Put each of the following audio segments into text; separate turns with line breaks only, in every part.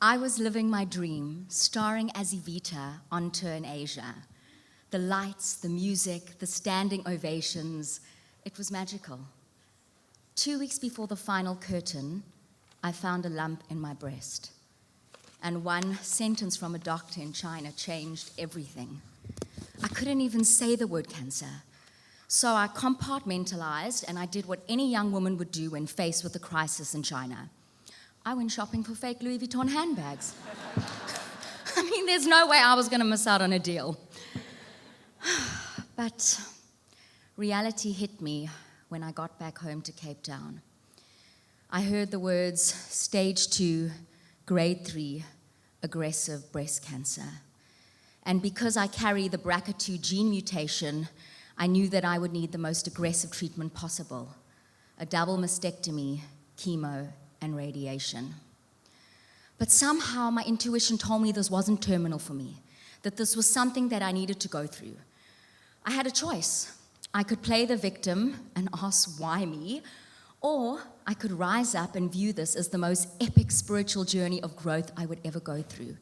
I was living my dream, starring as Evita on tour in Asia. The lights, the music, the standing ovations, it was magical. 2 weeks before the final curtain, I found a lump in my breast. And one sentence from a doctor in China changed everything. I couldn't even say the word cancer. So I compartmentalized and I did what any young woman would do when faced with a crisis in China. I went shopping for fake Louis Vuitton handbags. I mean, there's no way I was going to miss out on a deal. But reality hit me when I got back home to CapeTown. I heard the words, stage 2, grade 3, aggressive breast cancer. And because I carry the BRCA2 gene mutation, I knew that I would need the most aggressive treatment possible, a double mastectomy, chemo, and radiation. But somehow my intuition told me this wasn't terminal for me, that this was something that I needed to go through. I had a choice. I could play the victim and ask, why me? Or I could rise up and view this as the most epic spiritual journey of growth I would ever go through.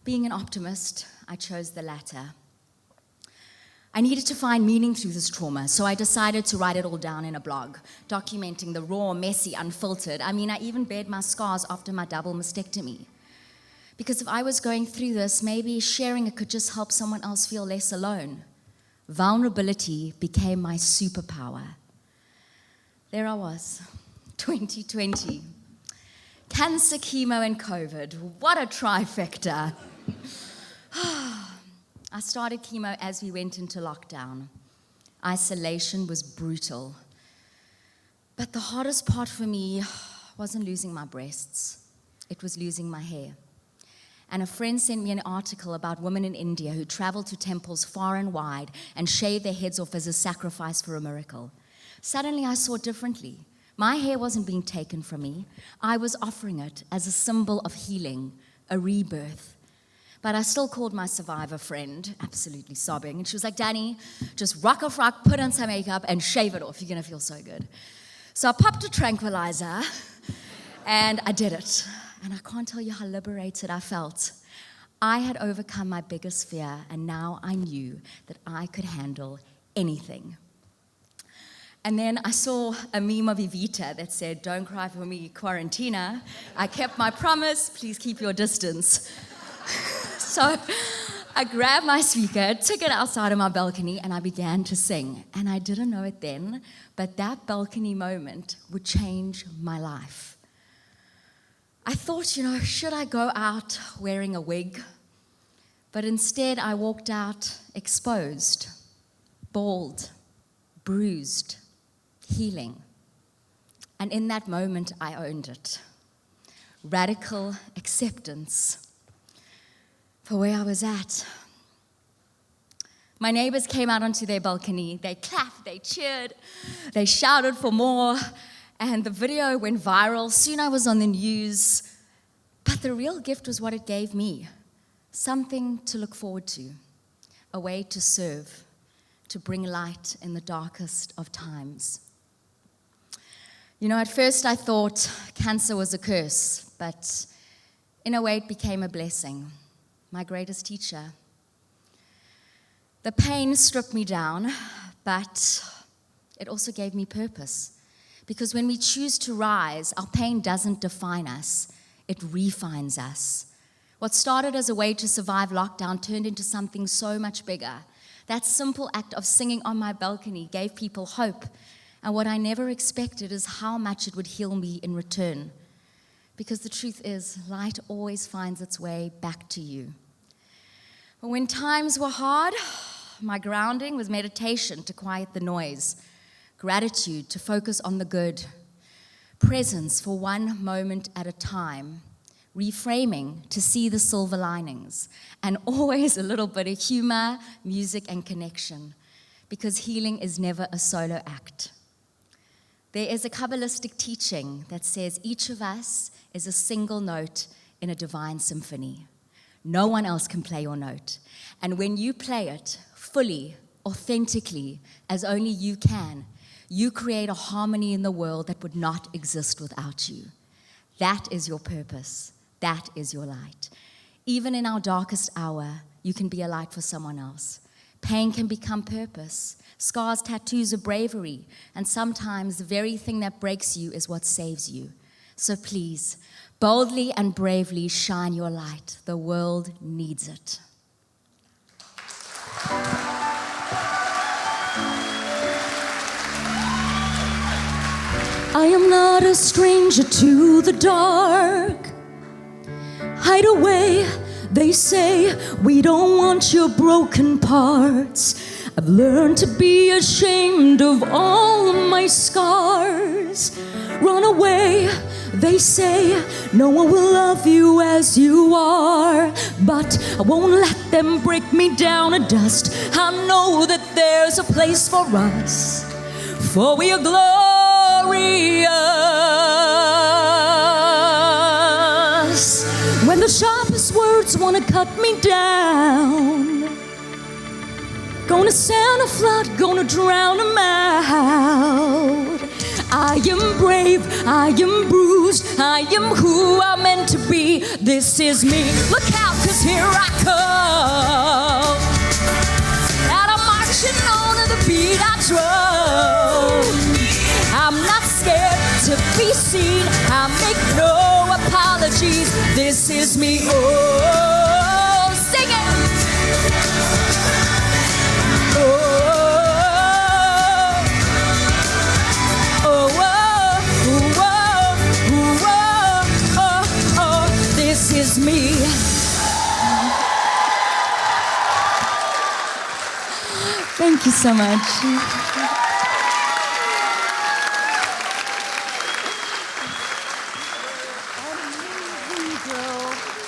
Being an optimist, I chose the latter. I needed to find meaning through this trauma, so I decided to write it all down in a blog, documenting the raw, messy, unfiltered. I mean, I even bared my scars after my double mastectomy. Because if I was going through this, maybe sharing it could just help someone else feel less alone. Vulnerability became my superpower. There I was, 2020. Cancer, chemo, and COVID. What a trifecta. I started chemo as we went into lockdown. Isolation was brutal. But the hardest part for me wasn't losing my breasts. It was losing my hair. And a friend sent me an article about women in India who traveled to temples far and wide and shaved their heads off as a sacrifice for a miracle. Suddenly I saw differently. My hair wasn't being taken from me. I was offering it as a symbol of healing, a rebirth. But I still called my survivor friend, absolutely sobbing. And she was like, Danny, just rock off rock, put on some makeup, and shave it off. You're going to feel so good. So I popped a tranquilizer, and I did it. And I can't tell you how liberated I felt. I had overcome my biggest fear, and now I knew that I could handle anything. And then I saw a meme of Evita that said, don't cry for me, quarantina. I kept my promise, please keep your distance. So I grabbed my speaker, took it outside of my balcony, and I began to sing. And I didn't know it then, but that balcony moment would change my life. I thought, should I go out wearing a wig? But instead, I walked out exposed, bald, bruised, healing. And in that moment, I owned it. Radical acceptance for where I was at. My neighbors came out onto their balcony. They clapped, they cheered, they shouted for more, and the video went viral. Soon I was on the news. But the real gift was what it gave me. Something to look forward to, a way to serve, to bring light in the darkest of times. At first I thought cancer was a curse, but in a way it became a blessing. My greatest teacher. The pain stripped me down, but it also gave me purpose. Because when we choose to rise, our pain doesn't define us, it refines us. What started as a way to survive lockdown turned into something so much bigger. That simple act of singing on my balcony gave people hope. And what I never expected is how much it would heal me in return. Because the truth is, light always finds its way back to you. But when times were hard, my grounding was meditation to quiet the noise, gratitude to focus on the good, presence for one moment at a time, reframing to see the silver linings, and always a little bit of humor, music, and connection, because healing is never a solo act. There is a Kabbalistic teaching that says each of us is a single note in a divine symphony. No one else can play your note. And when you play it fully, authentically, as only you can, you create a harmony in the world that would not exist without you. That is your purpose. That is your light. Even in our darkest hour, you can be a light for someone else. Pain can become purpose. Scars, tattoos are bravery. And sometimes the very thing that breaks you is what saves you. So please, boldly and bravely shine your light. The world needs it. I am not a stranger to the dark. Hide away, they say, we don't want your broken parts. I've learned to be ashamed of all my scars. Run away, they say, no one will love you as you are. But I won't let them break me down to dust. I know that there's a place for us, for we are glorious. When the sharpest words want to cut me down, gonna send a flood, gonna drown them out. I am brave, I am bruised, I am who I'm meant to be. This is me. Look out, 'cause here I come. And I'm marching on to the beat I drum. I'm not scared to be seen. I make no apologies. This is me. Oh, sing it. This is me. Thank you so much.
Amazing, girl.